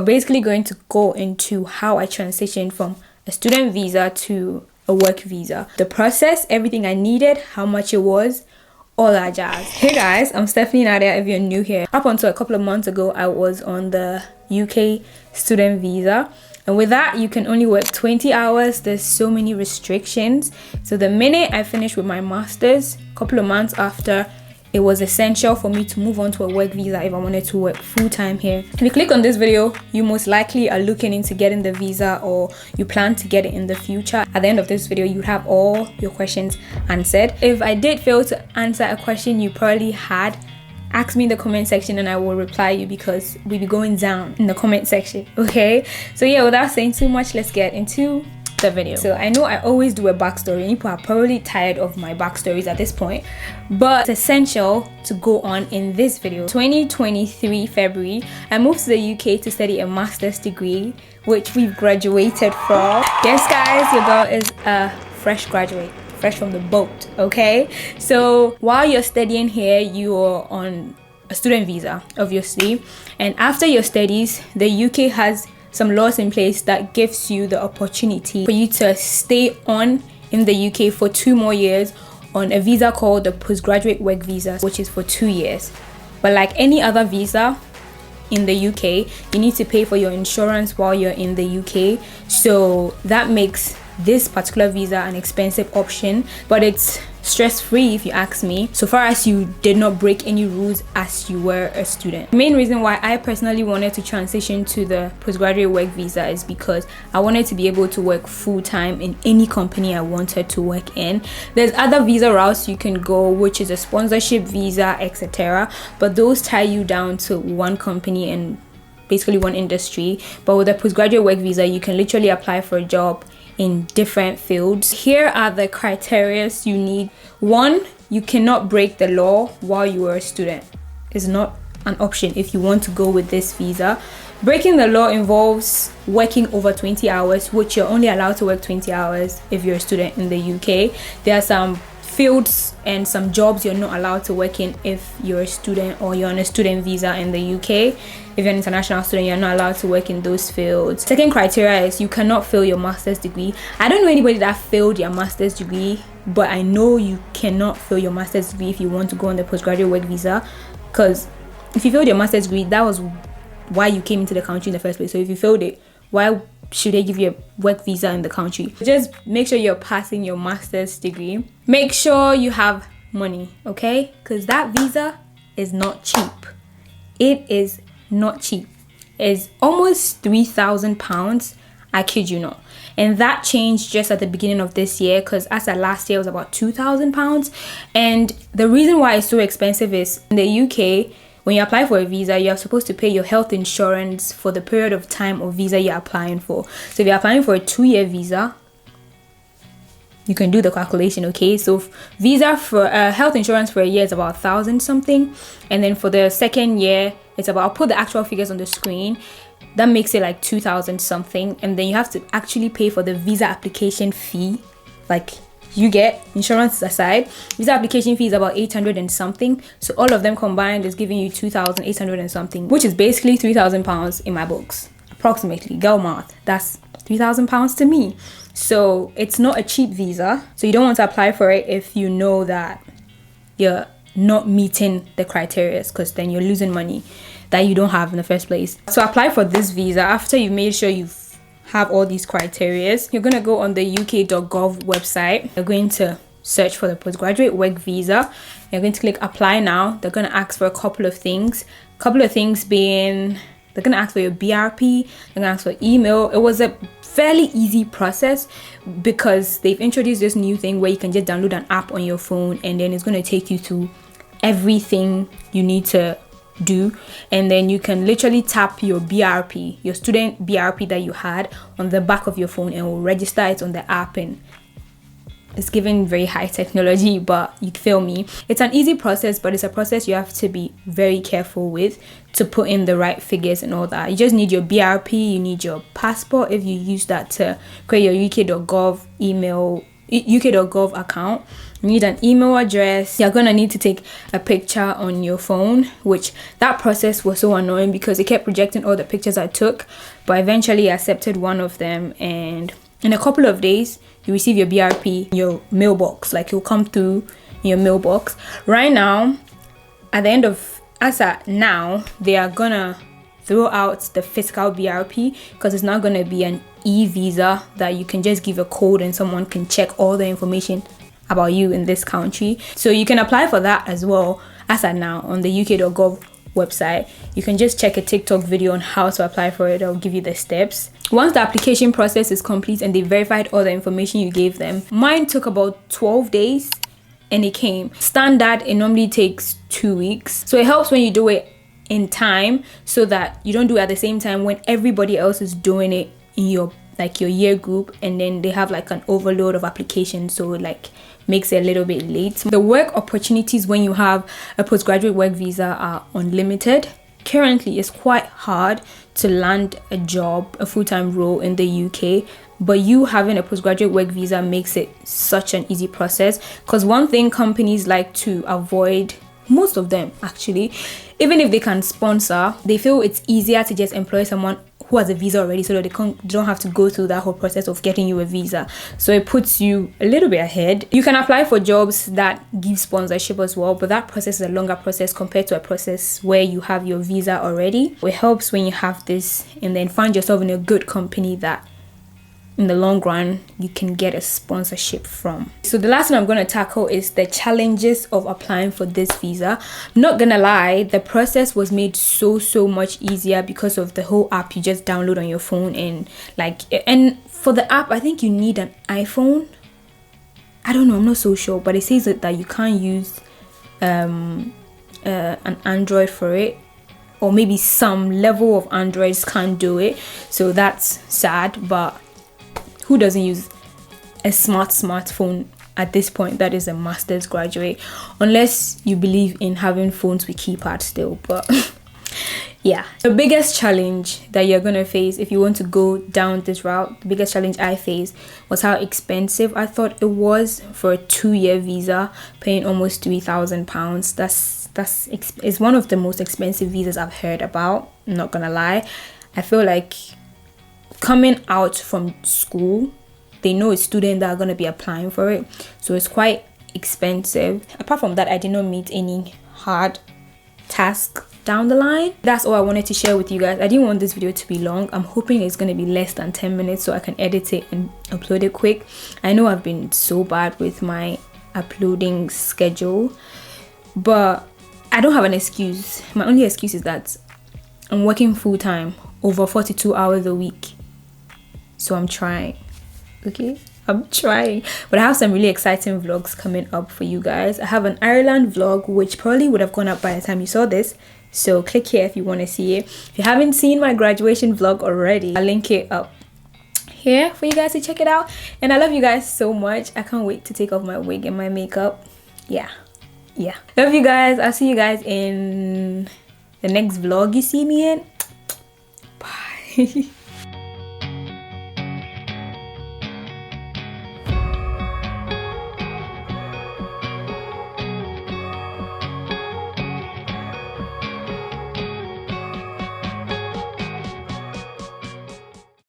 I'm basically going to go into how I transitioned from a student visa to a work visa, the process, everything I needed, how much it was, all that jazz. Hey guys, I'm Stephanie Nadia. If you're new here, up until a couple of months ago, I was on the UK student visa, and with that you can only work 20 hours. There's so many restrictions. So the minute I finished with my master's, a couple of months after, it was essential for me to move on to a work visa if I wanted to work full-time here. If you click on this video, you most likely are looking into getting the visa, or you plan to get it in the future. At the end of this video, you have all your questions answered. If I did fail to answer a question you probably had, ask me in the comment section and I will reply you, because we'll be going down in the comment section, okay? So yeah, without saying too much, let's get into the video. So I know I always do a backstory, and people are probably tired of my backstories at this point, but it's essential to go on in this video. 2023 February, I moved to the UK to study a master's degree, which we've graduated from. Yes guys, your girl is a fresh graduate, fresh from the boat, okay? So while you're studying here, you're on a student visa, obviously, and after your studies, the UK has some laws in place that gives you the opportunity for you to stay on in the UK for 2 more years on a visa called the Postgraduate Work Visa, which is for 2 years. But like any other visa in the UK, you need to pay for your insurance while you're in the UK. So that makes this particular visa an expensive option, but it's stress-free if you ask me, so far as you did not break any rules as you were a student. The main reason why I personally wanted to transition to the postgraduate work visa is because I wanted to be able to work full-time in any company I wanted to work in. There's other visa routes you can go, which is a sponsorship visa, etc., but those tie you down to one company and basically one industry. But with a postgraduate work visa, you can literally apply for a job in different fields. Here are the criteria you need. 1, you cannot break the law while you are a student. It's not an option if you want to go with this visa. Breaking the law involves working over 20 hours, which you're only allowed to work 20 hours if you're a student in the UK. There are some fields and some jobs you're not allowed to work in if you're a student or you're on a student visa in the UK. If you're an international student, you're not allowed to work in those fields. Second criteria is you cannot fail your master's degree. I don't know anybody that failed their master's degree, but I know you cannot fail your master's degree if you want to go on the postgraduate work visa, because if you failed your master's degree, that was why you came into the country in the first place. So if you failed it, why should they give you a work visa in the country? Just make sure you're passing your master's degree. Make sure you have money, okay? Because that visa is not cheap. It is not cheap. It's almost £3,000. I kid you not. And that changed just at the beginning of this year, because as at last year it was about £2,000. And the reason why it's so expensive is in the UK, when you apply for a visa, you're supposed to pay your health insurance for the period of time of visa you're applying for. So if you're applying for a 2-year visa, you can do the calculation, okay? So visa for health insurance for a year is about 1,000 something, and then for the second year it's about, I'll put the actual figures on the screen, that makes it like 2,000 something, and then you have to actually pay for the visa application fee. Like, you get insurance aside, visa application fee is about 800 and something, so all of them combined is giving you 2,800 and something, which is basically £3,000 in my books, approximately. Girl math, that's £3,000 to me. So it's not a cheap visa, so you don't want to apply for it if you know that you're not meeting the criteria, because then you're losing money that you don't have in the first place. So apply for this visa after you've made sure you have all these criteria. You're going to go on the uk.gov website. You're going to search for the postgraduate work visa. You're going to click apply now. They're going to ask for a couple of things being, they're going to ask for your BRP, they're going to ask for email. It was a fairly easy process because they've introduced this new thing where you can just download an app on your phone, and then it's going to take you to everything you need to do, and then you can literally tap your BRP, your student BRP that you had, on the back of your phone, and it will register it on the app. And it's given very high technology, but you feel me, it's an easy process, but it's a process you have to be very careful with to put in the right figures and all that. You just need your BRP, you need your passport if you use that to create your uk.gov email, uk.gov account, You need an email address. You're gonna need to take a picture on your phone, which that process was so annoying because it kept rejecting all the pictures I took, but eventually I accepted one of them, and in a couple of days you receive your BRP in your mailbox. Like, it'll come through in your mailbox. Right now, at the end of now, they are gonna throw out the physical BRP because it's not gonna be an e-visa that you can just give a code and someone can check all the information about you in this country. So you can apply for that as well as at now on the uk.gov website. You can just check a TikTok video on how to apply for it. I'll give you the steps. Once the application process is complete and they verified all the information you gave them, mine took about 12 days and it came. Standard, it normally takes 2 weeks. So it helps when you do it in time so that you don't do it at the same time when everybody else is doing it in your year group, and then they have like an overload of applications, so it like makes it a little bit late. The work opportunities when you have a postgraduate work visa are unlimited. Currently, it's quite hard to land a job, a full-time role in the UK, but you having a postgraduate work visa makes it such an easy process, because one thing companies like to avoid, most of them actually, even if they can sponsor, they feel it's easier to just employ someone who has a visa already so that they don't have to go through that whole process of getting you a visa. So it puts you a little bit ahead. You can apply for jobs that give sponsorship as well, but that process is a longer process compared to a process where you have your visa already. It helps when you have this and then find yourself in a good company that in the long run you can get a sponsorship from. So the last one I'm going to tackle is the challenges of applying for this visa. Not gonna lie, the process was made so much easier because of the whole app you just download on your phone, and for the app I think you need an iPhone. I don't know, I'm not so sure, but it says that you can't use an Android for it, or maybe some level of Androids can't do it, so that's sad. But who doesn't use a smartphone at this point that is a master's graduate, unless you believe in having phones with keypad still. But yeah, the biggest challenge that you're gonna face if you want to go down this route, the biggest challenge I faced was how expensive I thought it was for a 2-year visa, paying almost £3,000. It's one of the most expensive visas I've heard about. I'm not gonna lie. I feel like coming out from school, they know a student that are going to be applying for it, so it's quite expensive. Apart from that, I did not meet any hard task down the line. That's all I wanted to share with you guys. I didn't want this video to be long. I'm hoping it's going to be less than 10 minutes so I can edit it and upload it quick. I know I've been so bad with my uploading schedule, but I don't have an excuse. My only excuse is that I'm working full-time, over 42 hours a week. So I'm trying, okay? I'm trying. But I have some really exciting vlogs coming up for you guys. I have an Ireland vlog, which probably would have gone up by the time you saw this. So click here if you want to see it. If you haven't seen my graduation vlog already, I'll link it up here for you guys to check it out. And I love you guys so much. I can't wait to take off my wig and my makeup. Yeah. Love you guys. I'll see you guys in the next vlog you see me in. Bye.